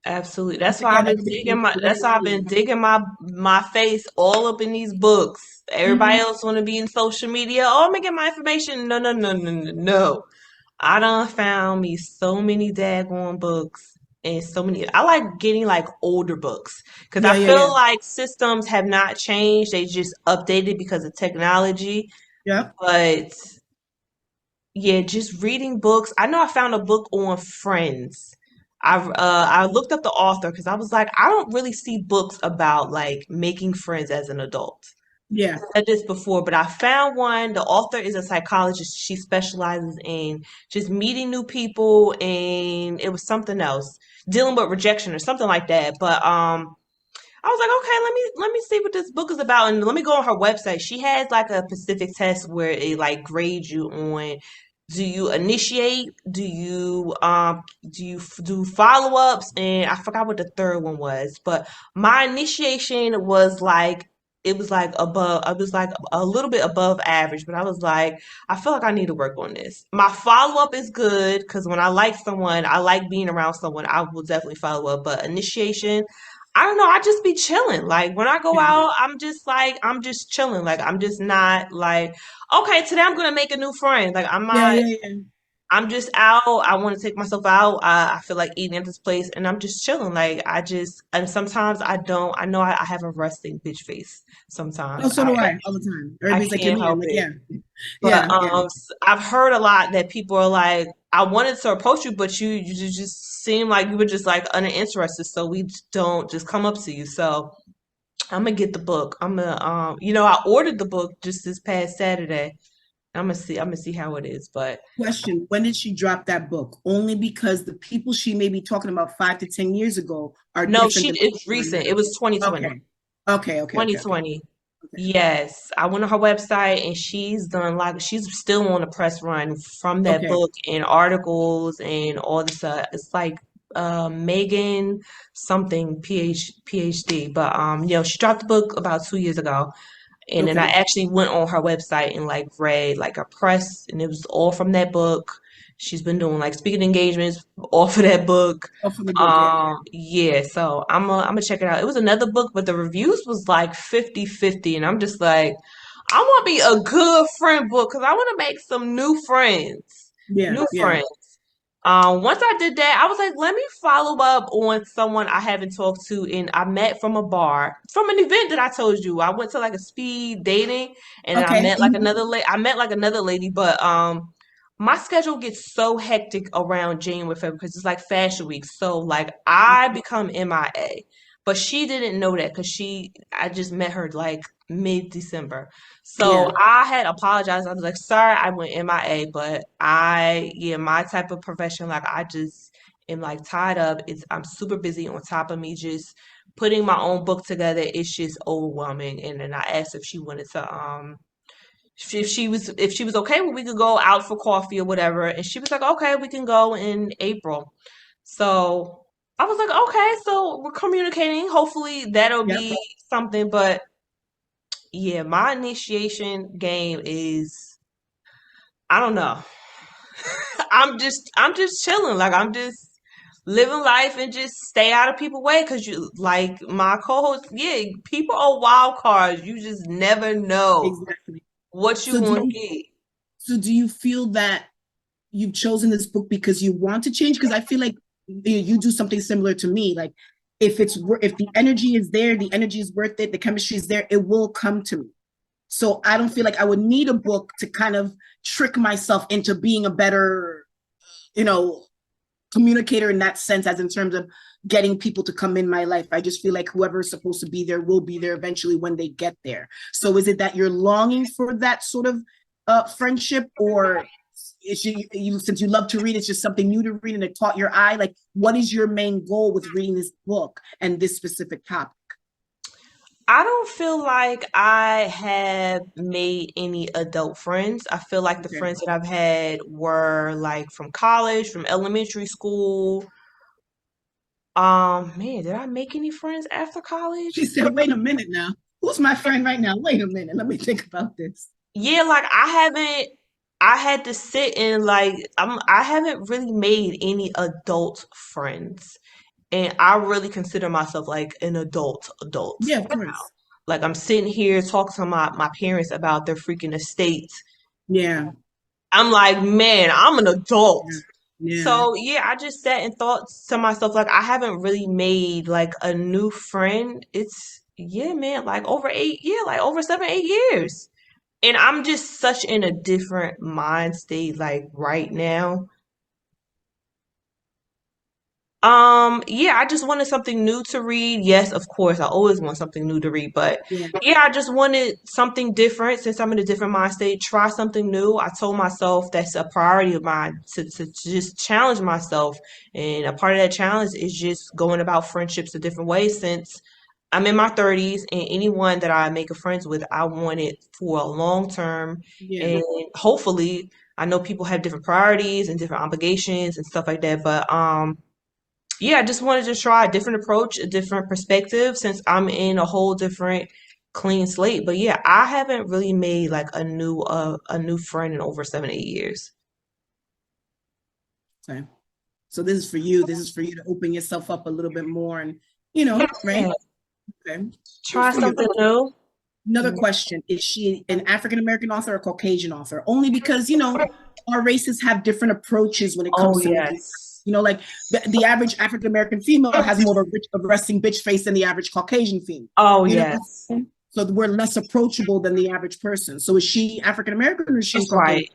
Absolutely. Once again, everything is That's why I've been literally, digging my face all up in these books. Everybody mhm. else want to be in social media. Oh, I'm gonna get my information. No, no, no, no, no, no. I done found me so many daggone books and so many. I like getting like older books because I Yeah, yeah, yeah. feel like systems have not changed. They just updated because of technology. Yeah. But yeah, just reading books. I know I found a book on friends. I looked up the author because I was like, I don't really see books about like making friends as an adult. Yeah. Said this before, but I found one. The author is a psychologist. She specializes in just meeting new people, and it was something else, dealing with rejection or something like that. But I was like, okay, let me see what this book is about, and let me go on her website. She has like a specific test where it like grades you on, do you initiate, do you do follow-ups, and I forgot what the third one was, but my initiation was like it was like above, I was like a little bit above average, but I was like, I feel like I need to work on this. My follow-up is good because when I like someone, I like being around someone, I will definitely follow up, but initiation, I don't know. I just be chilling. Like when I go Yeah. out, I'm just chilling. Like I'm just not like, okay, today I'm gonna make a new friend. Like I'm Yeah, not. yeah, yeah. I'm just out. I want to take myself out. I feel like eating at this place, and I'm just chilling. Like I just, and sometimes I don't. I know I have a resting bitch face. Oh, Sometimes so do I all the time. I Everybody's like, you're can't me. I'm help like, it. yeah, But yeah, yeah. I've heard a lot that people are like, I wanted to approach you, but you just seem like you were just like uninterested. So we don't just come up to you. So. I'm gonna get the book. I ordered the book just this past Saturday. I'm gonna see how it is. But Question: when did she drop that book? Only because the people she may be talking about 5 to 10 years ago are no, different than it's people are recent. It now. was 2020. Okay, okay, okay, okay, okay, 2020. okay. Yes, I went on her website and she's still on a press run from that Okay. book and articles and all this. It's like Megan something PhD, but she dropped the book about 2 years ago. And then I Okay. actually went on her website and like read like a press, and it was all from that book. She's been doing like speaking engagements off of that book. Oh, from the book, yeah. Yeah, so I'm gonna check it out. It was another book, but the reviews was like 50-50, and I'm just like, I want to be a good friend book because I want to make some new friends. Yeah, New yeah. friends. Once I did that, I was like, let me follow up on someone I haven't talked to, and I met from a bar, from an event that I told you. I went to like a speed dating, and then I Okay. met like Mhm. another I met like another lady, but my schedule gets so hectic around January, February because it's like fashion week. So like I become MIA, but she didn't know that because I just met her like mid-December. So Yeah. I had apologized. I was like, sorry, I went MIA, but yeah, my type of profession, like I just am like tied up. I'm super busy on top of me just putting my own book together. It's just overwhelming. And then I asked if she wanted to if she was okay, well, we could go out for coffee or whatever. And she was like, okay, we can go in April. So I was like, okay, so we're communicating. Hopefully that'll Yep. be something. But yeah, my initiation game is, I don't know. I'm just chilling. Like I'm just living life and just stay out of people's way because you like my co-host, yeah, people are wild cards. You just never know Exactly. what you So do gonna you get. so do you feel that you've chosen this book because you want to change? Because I feel like you do something similar to me. Like if the energy is there, the energy is worth it, the chemistry is there, it will come to me. So I don't feel like I would need a book to kind of trick myself into being a better, you know, communicator in that sense, as in terms of getting people to come in my life. I just feel like whoever is supposed to be there will be there eventually when they get there. So is it that you're longing for that sort of friendship, or is you since you love to read, it's just something new to read and it caught your eye? Like, what is your main goal with reading this book and this specific topic? I don't feel like I have made any adult friends. I feel like the Okay. friends that I've had were like from college, from elementary school. Man, did I make any friends after She college? said, wait a minute now. Who's my friend right now? Wait a minute. Let me think about this. Yeah, like I haven't. I had to sit and like I haven't really made any adult friends. and I really consider myself like an adult. Yeah, of course. Like I'm sitting here talking to my parents about their freaking estates. Yeah. I'm like, man, I'm an adult. Yeah. Yeah. So yeah, I just sat and thought to myself, like I haven't really made like a new friend. It's yeah, man, like over 8 years, like over 7, 8 years. And I'm just such in a different mind state like right now. Yeah, I just wanted something new to read. Yes, of course, I always want something new to read, but Yeah. yeah, I just wanted something different since I'm in a different mind state. Try something new. I told myself that's a priority of mine to just challenge myself. And a part of that challenge is just going about friendships a different way since I'm in my 30s and anyone that I make a friends with, I want it for a long term. Yeah. And hopefully, I know people have different priorities and different obligations and stuff like that, but yeah, I just wanted to try a different approach, a different perspective since I'm in a whole different clean slate. But yeah, I haven't really made like a new friend in over 7, 8 years. Okay. So this is for you. This is for you to open yourself up a little bit more and, right? Yeah, Okay. Good try for you. something new. Another question. Is she an African American author or Caucasian author? Only because, our races have different approaches when it Oh comes to reading. yes. Like the average African American female has more of a resting bitch face than the average Caucasian female. Oh You know, yes. so we're less approachable than the average person. So is she African American or is she She's Caucasian? right.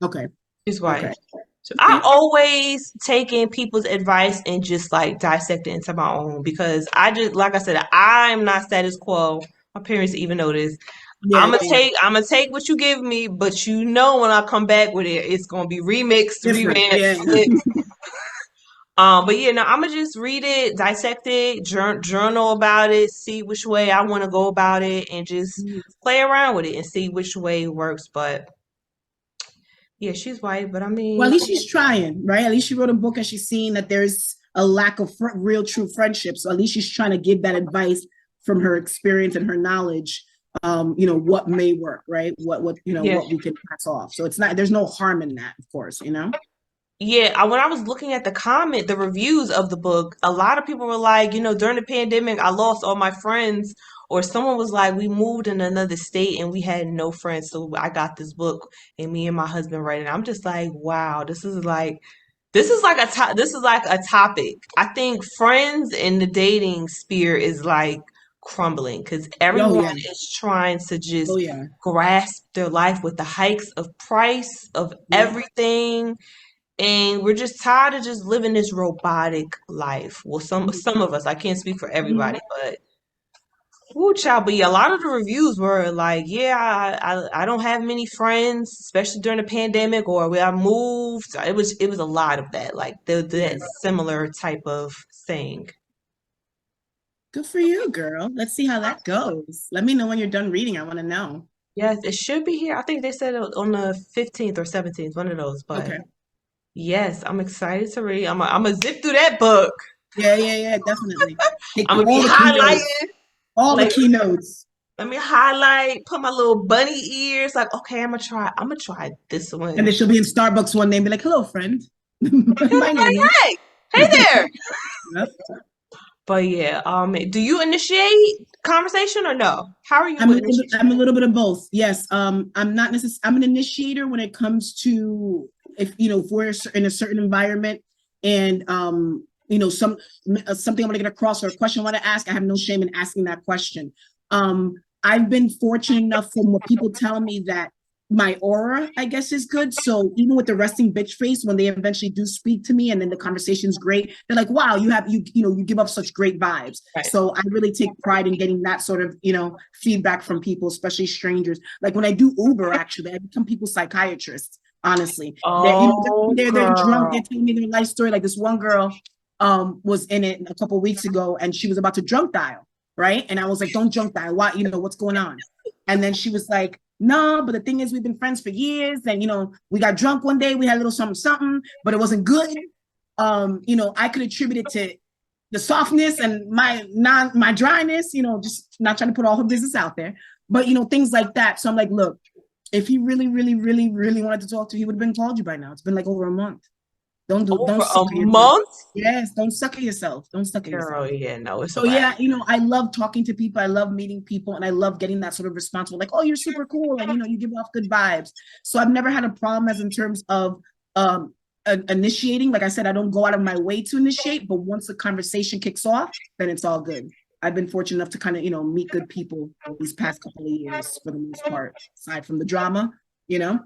Okay. She's Okay. right. So I Okay. always take in people's advice and just like dissect it into my own because I just like I said, I'm not status quo. My parents even know this. Yeah, yeah, yeah. I'm gonna take what you give me, but you know when I come back with it, it's gonna be remixed, Different. revamped, Yeah. flipped. But yeah, no, I'm gonna just read it, dissect it, journal about it, see which way I want to go about it, and just play around with it and see which way works. But yeah, she's white, but I Well, mean, at least she's trying, right? At least she wrote a book and she's seeing that there's a lack of real, true friendship. So at least she's trying to give that advice from her experience and her knowledge. What may work, right? yeah. What we can pass off. So it's not. There's no harm in that, of course. Yeah, when I was looking at the reviews of the book, a lot of people were like, during the pandemic, I lost all my friends, or someone was like, we moved in another state and we had no friends, so I got this book and me and my husband read it. I'm just like, wow, this is like a topic. I think friends in the dating sphere is like crumbling because Oh everyone yeah. is trying to Oh just yeah. grasp their life with the hikes of price of Yeah. everything. And we're just tired of just living this robotic life. Well, some of us, I can't speak for Mhm. everybody, but woo child, but yeah, a lot of the reviews were like, yeah, I don't have many friends, especially during the pandemic, or when I moved. It was a lot of that, like Yeah. that similar type of thing. Good for you, girl. Let's see how that goes. Let me know when you're done reading. I want to know. Yes, it should be here. I think they said it on the 15th or 17th, one of those. But Okay. yes, I'm excited to read. I'm gonna zip through that book. Yeah, yeah, yeah, definitely. Take I'm gonna be all the keynotes. highlighting. All the Like keynotes. let me highlight, put my little bunny ears. Like, okay, I'm gonna try this And then one. she'll be in Starbucks one day and be like, hello, friend. My name is. Hey, hey there. Yep. But yeah, do you initiate conversation or no? How are you with initiation? I'm a little bit of both. Yes. I'm not necessarily, I'm an initiator when it comes to if we're in a certain environment and, something I want to get across or a question I want to ask, I have no shame in asking that question. I've been fortunate enough from what people tell me that my aura, I guess, is good. So even with the resting bitch face, when they eventually do speak to me and then the conversation's great, they're like, wow, you give up such great vibes. Right. So I really take pride in getting that sort of, feedback from people, especially strangers. Like when I do Uber, actually, I become people's psychiatrist, honestly. Oh, They're drunk, they're girl. telling me their life story. Like this one girl was in it a couple of weeks ago and she was about to drunk dial, right? And I was like, don't drunk dial. Why, what's going on? And then she was like, no, but the thing is, we've been friends for years. And, we got drunk one day. We had a little something, something, but it wasn't good. I could attribute it to the softness and my dryness, just not trying to put all her business out there. But, things like that. So I'm like, look, if he really, really, really, really wanted to talk to you, he would have been called you by now. It's been like over a month. don't Over a sucker yourself. month? Yes, don't sucker yourself. Don't sucker Girl, yourself. yeah, no, it's a So wrap. yeah, I love talking to people. I love meeting people, and I love getting that sort of response. Like, oh, you're super cool, and you give off good vibes. So I've never had a problem as in terms of um initiating. Like I said, I don't go out of my way to initiate, but once the conversation kicks off, then it's all good. I've been fortunate enough to kind of meet good people these past couple of years for the most part, aside from the drama. You know,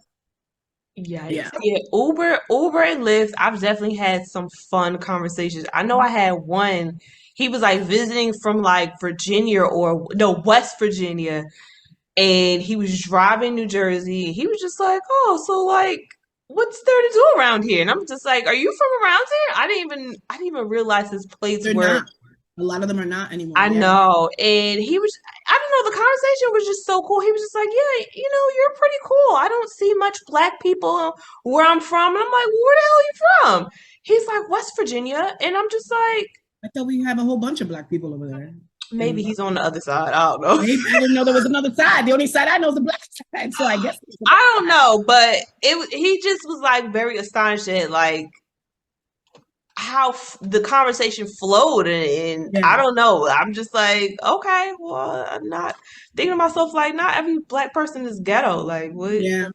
Yikes. yeah, Yeah, Uber and Lyft, I've definitely had some fun conversations. I know I had one, he was like visiting from like Virginia or no, West Virginia, and he was driving New Jersey. He was just like, "Oh, so like what's there to do around here?" And I'm just like, "Are you from around here?" I didn't even realize his plates they're were. not. A lot of them are not anymore. I Yeah, know. And he was, I don't know, the conversation was just so cool. He was just like, yeah, you're pretty cool. I don't see much black people where I'm from. And I'm like, well, where the hell are you from? He's like, West Virginia. And I'm just like, I thought we have a whole bunch of black people over there. maybe And he's on the other side. I don't know. maybe I didn't know there was another side. The only side I know is the black side. So I guess it's the I black don't side. know, but he just was like very astonished at like how the conversation flowed, and Yeah, I don't know. I'm just like, okay, well, I'm not thinking to myself like, not every black person is ghetto. Like, what? yeah.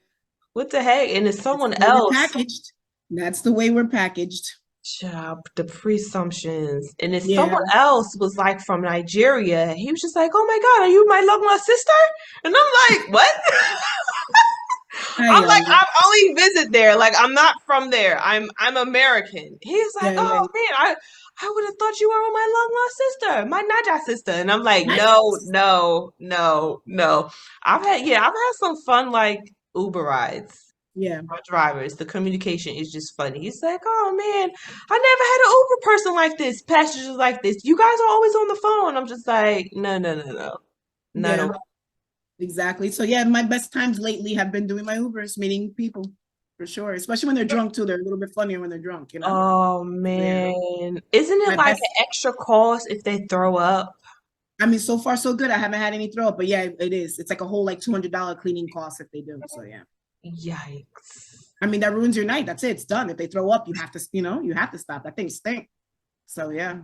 What the heck? And it's That's someone the way we're else. packaged. That's the way we're packaged. Child, the presumptions. And if Yeah. someone else was like from Nigeria, he was just like, oh my God, are you my long lost sister? And I'm like, what? Ay, I'm like, ay, I only visit there. Like, I'm not from there. I'm American. He's like, yeah, yeah. oh man, I would have thought you were my long lost sister, my Naja sister. And I'm like, no, Nice. no, no, no. I've had some fun like Uber rides. Yeah, Our drivers, the communication is just funny. He's like, oh man, I never had an Uber person like this, passengers like this. You guys are always on the phone. I'm just like, no, no, no, no, no, yeah, no. exactly. So yeah, my best times lately have been doing my Ubers, meeting people for sure. Especially when they're drunk too. They're a little bit funnier when they're drunk. Oh So, yeah, man, isn't it my like best. an extra cost if they throw up? I mean, so far so good. I haven't had any throw up, but yeah, it is. It's like a whole like $200 cleaning cost if they do. So yeah. Yikes. I mean, that ruins your night. That's it. It's done. If they throw up, you have to stop. That thing stink. So yeah.